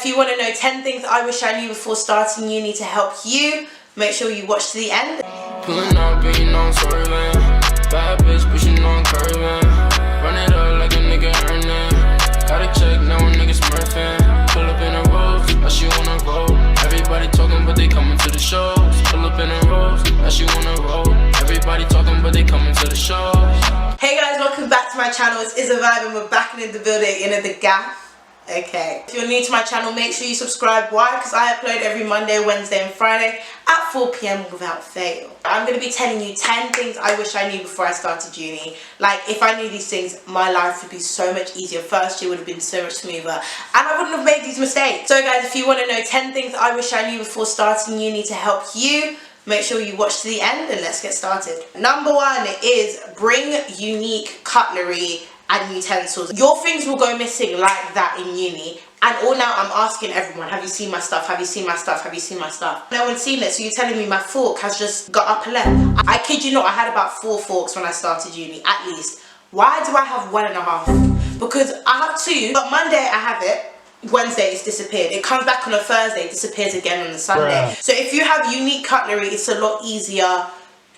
you want to know 10 things I wish I knew before starting uni to help you, make sure you watch to the end. Pulling up and you know I'm swerving. Bad bitch pushing on curving. Run it up like a nigga earning. Gotta check, now a nigga smurfing. Pull up in a rose, now she wanna roll. Everybody talking but they coming to the shows. Pull up in a rose, now she wanna roll. Everybody talking but they coming to the shows. Hey guys, welcome back to my channel. It's ISSA and we're back in the building, in the gaff. Okay, if you're new to my channel, make sure you subscribe. Why? Because I upload every Monday, Wednesday and Friday at 4 PM without fail. I'm going to be telling you 10 things I wish I knew before I started uni. Like, if I knew these things, my life would be so much easier. First year would have been so much smoother and I wouldn't have made these mistakes. So guys, if you want to know 10 things I wish I knew before starting uni to help you, make sure you watch to the end and let's get started. Number 1 is bring unique cutlery and utensils. Your things will go missing like that in uni, and all now I'm asking everyone, have you seen my stuff? Have you seen my stuff? Have you seen my stuff? No one's seen it, so you're telling me my fork has just got up and left. I kid you not, I had about 4 forks when I started uni, at least. Why do I have 1.5? Because I have 2, but Monday I have it, Wednesday it's disappeared. It comes back on a Thursday, it disappears again on a Sunday. So if you have unique cutlery, it's a lot easier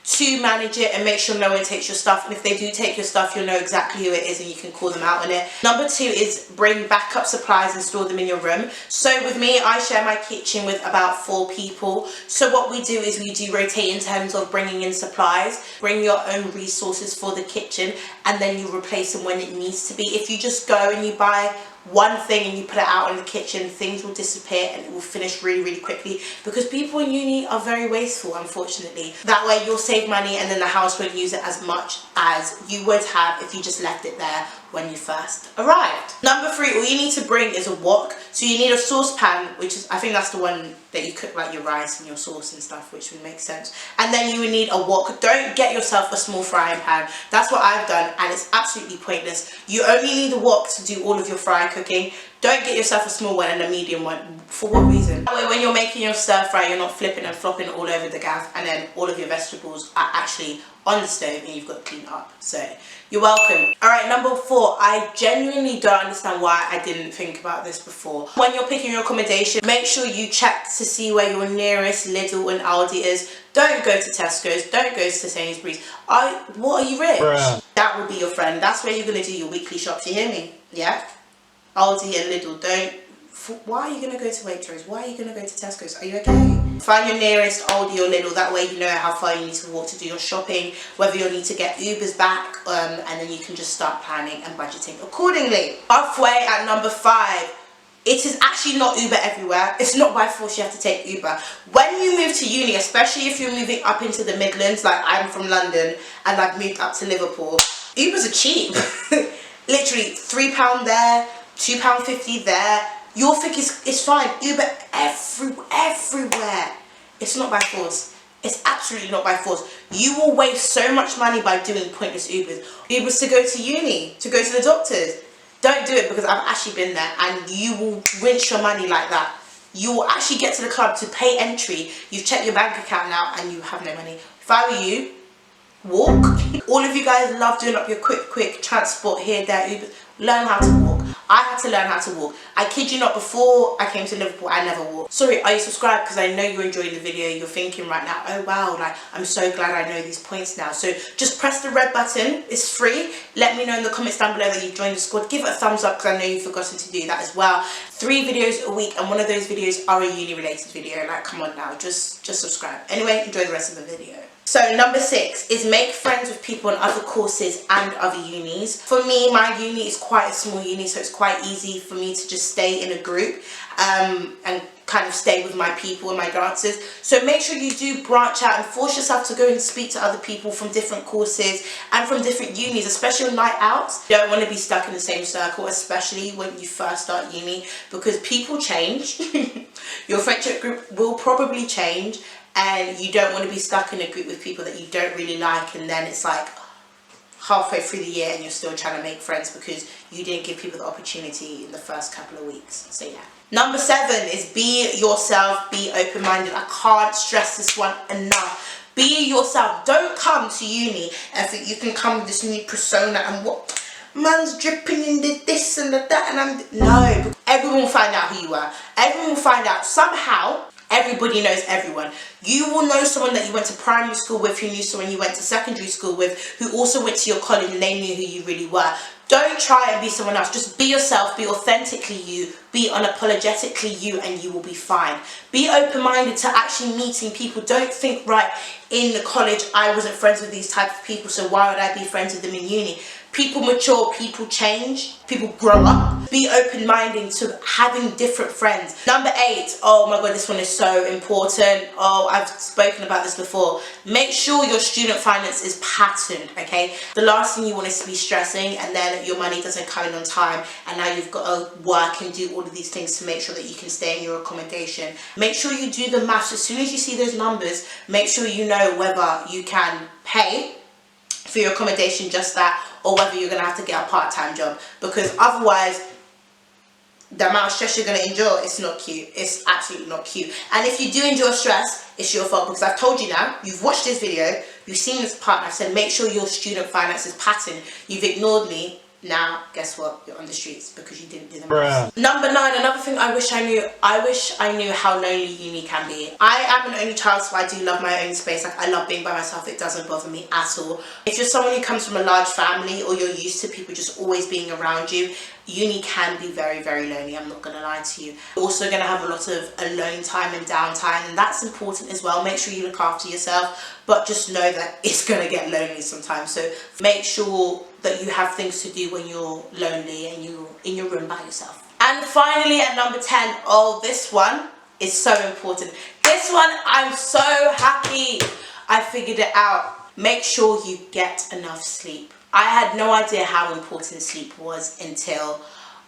to manage it and make sure no one takes your stuff, and if they do take your stuff, you'll know exactly who it is and you can call them out on it. Number 2 is bring backup supplies and store them in your room. So with me, I share my kitchen with about 4 people, so what we do is we do rotate in terms of bringing in supplies. Bring your own resources for the kitchen and then you replace them when it needs to be. If you just go and you buy one thing and you put it out in the kitchen, things will disappear and it will finish really quickly, because people in uni are very wasteful, unfortunately. That way you'll save money and then the house won't use it as much as you would have if you just left it there when you first arrived. Number 3, all you need to bring is a wok. So you need a saucepan, which is, I think that's the one that you cook like your rice and your sauce and stuff, which would make sense. And then you would need a wok. Don't get yourself a small frying pan. That's what I've done and it's absolutely pointless. You only need a wok to do all of your fry cooking. Don't get yourself a small one and a medium one. For what reason? That way when you're making your stir fry, you're not flipping and flopping all over the gaff and then all of your vegetables are actually on the stove and you've got to clean up. So you're welcome. Alright, number 4, I genuinely don't understand why I didn't think about this before. When you're picking your accommodation, make sure you check to see where your nearest Lidl and Aldi is. Don't go to Tesco's, don't go to Sainsbury's. What are you, rich? Bruh. That will be your friend. That's where you're going to do your weekly shops, you hear me? Yeah? Aldi and Lidl, don't. Why are you going to go to Waitrose? Why are you going to go to Tesco's? Are you okay? Find your nearest Aldi or Lidl, that way you know how far you need to walk to do your shopping, whether you'll need to get Ubers back, and then you can just start planning and budgeting accordingly. Halfway at number 5, it is actually not Uber everywhere. It's not by force you have to take Uber. When you move to uni, especially if you're moving up into the Midlands, like I'm from London and I've moved up to Liverpool, Ubers are cheap. Literally £3 there, £2.50 there. You'll think it's fine. Uber everywhere. It's not by force. It's absolutely not by force. You will waste so much money by doing pointless Ubers. Ubers to go to uni, to go to the doctors. Don't do it, because I've actually been there and you will rinse your money like that. You will actually get to the club to pay entry. You've checked your bank account now and you have no money. If I were you, walk. All of you guys love doing up your quick transport here, there, Ubers. Learn how to walk. I had to learn how to walk. I kid you not, before I came to Liverpool, I never walked. Sorry, are you subscribed? Because I know you're enjoying the video. You're thinking right now, oh wow, like I'm so glad I know these points now. So just press the red button. It's free. Let me know in the comments down below that you've joined the squad. Give it a thumbs up, because I know you've forgotten to do that as well. 3 videos a week, and one of those videos are a uni related video. Like, come on now, just subscribe. Anyway, enjoy the rest of the video. So number 6 is make friends with people in other courses and other unis. For me, my uni is quite a small uni, so it's quite easy for me to just stay in a group and kind of stay with my people and my dancers. So make sure you do branch out and force yourself to go and speak to other people from different courses and from different unis, especially on night outs. You don't want to be stuck in the same circle, especially when you first start uni, because people change. Your friendship group will probably change, and you don't want to be stuck in a group with people that you don't really like, and then it's like halfway through the year and you're still trying to make friends because you didn't give people the opportunity in the first couple of weeks. So yeah. Number 7 is be yourself, be open-minded. I can't stress this one enough. Be yourself. Don't come to uni and think you can come with this new persona and what man's dripping in the this and the that, and no. Everyone will find out who you are. Everyone will find out somehow. Everybody knows everyone. You will know someone that you went to primary school with, who knew someone you went to secondary school with, who also went to your college and they knew who you really were. Don't try and be someone else. Just be yourself, be authentically you, be unapologetically you, and you will be fine. Be open-minded to actually meeting people. Don't think, right, in the college I wasn't friends with these type of people, so why would I be friends with them in uni? People mature, people change, people grow up. Be open-minded to having different friends. Number 8, oh my god, this one is so important. Oh, I've spoken about this before. Make sure your student finance is patterned, okay? The last thing you want is to be stressing and then your money doesn't come in on time and now you've got to work and do all of these things to make sure that you can stay in your accommodation. Make sure you do the maths. As soon as you see those numbers, make sure you know whether you can pay for your accommodation just that, or whether you're going to have to get a part-time job, because otherwise the amount of stress you're going to endure, it's not cute. It's absolutely not cute. And if you do endure stress, it's your fault, because I've told you now, you've watched this video, you've seen this part, and I've said make sure your student finance is patterned. You've ignored me. Now, guess what? You're on the streets because you didn't do the maths. Number 9, another thing I wish I knew. I wish I knew how lonely uni can be. I am an only child, so I do love my own space. Like, I love being by myself. It doesn't bother me at all. If you're someone who comes from a large family, or you're used to people just always being around you, uni can be very, very lonely. I'm not going to lie to you. You're also going to have a lot of alone time and downtime, and that's important as well. Make sure you look after yourself, but just know that it's going to get lonely sometimes. So make sure that you have things to do when you're lonely and you're in your room by yourself. And finally, at number 10, oh, this one is so important. This one, I'm so happy I figured it out. Make sure you get enough sleep. I had no idea how important sleep was until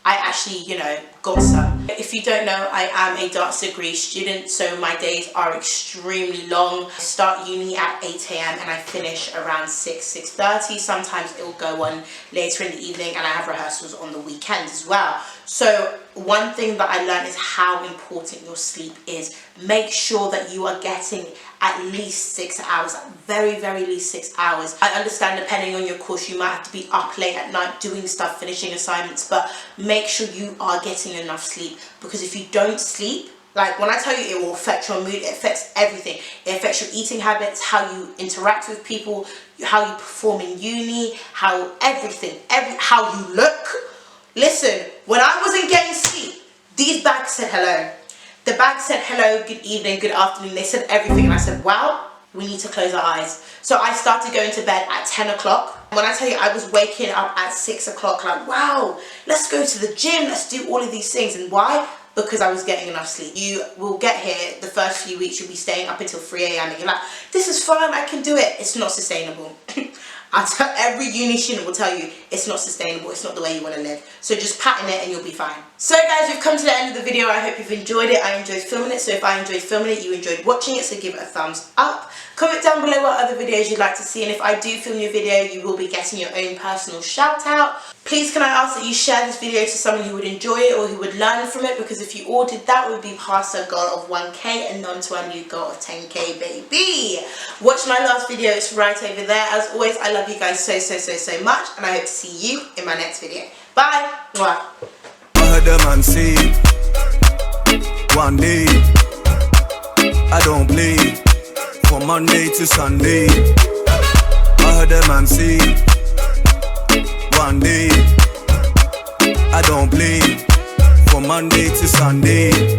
I actually, you know, got some. If you don't know, I am a dance degree student, so my days are extremely long. I start uni at 8 AM and I finish around 6:30. Sometimes it will go on later in the evening, and I have rehearsals on the weekends as well. So one thing that I learned is how important your sleep is. Make sure that you are getting at least 6 hours, at very, very least 6 hours. I understand depending on your course, you might have to be up late at night doing stuff, finishing assignments, but make sure you are getting enough sleep, because if you don't sleep, like when I tell you, it will affect your mood, it affects everything. It affects your eating habits, how you interact with people, how you perform in uni, how everything, how you look. Listen, when I wasn't getting sleep, these bags said hello. The bag said hello, good evening, good afternoon. They said everything, and I said, wow, we need to close our eyes. So I started going to bed at 10 o'clock. When I tell you, I was waking up at 6 o'clock, like, wow, let's go to the gym, let's do all of these things. And why? Because I was getting enough sleep. You will get here, the first few weeks, you'll be staying up until 3 AM and you're like, this is fun, I can do it. It's not sustainable. Every uni student will tell you it's not sustainable, it's not the way you want to live. So just pattern it and you'll be fine. So guys, we've come to the end of the video. I hope you've enjoyed it. I enjoyed filming it, so if I enjoyed filming it, you enjoyed watching it, so give it a thumbs up. Comment down below what other videos you'd like to see, and if I do film your video, you will be getting your own personal shout out. Please can I ask that you share this video to someone who would enjoy it or who would learn from it, because if you all did that, we'd be past our goal of 1K and on to our new goal of 10K, baby. Watch my last video, it's right over there. As always, I love you guys so much, and I hope to see you in my next video. Bye. Mwah. I heard the man say one day I don't play from Monday to Sunday. I heard the man say one day I don't play from Monday to Sunday.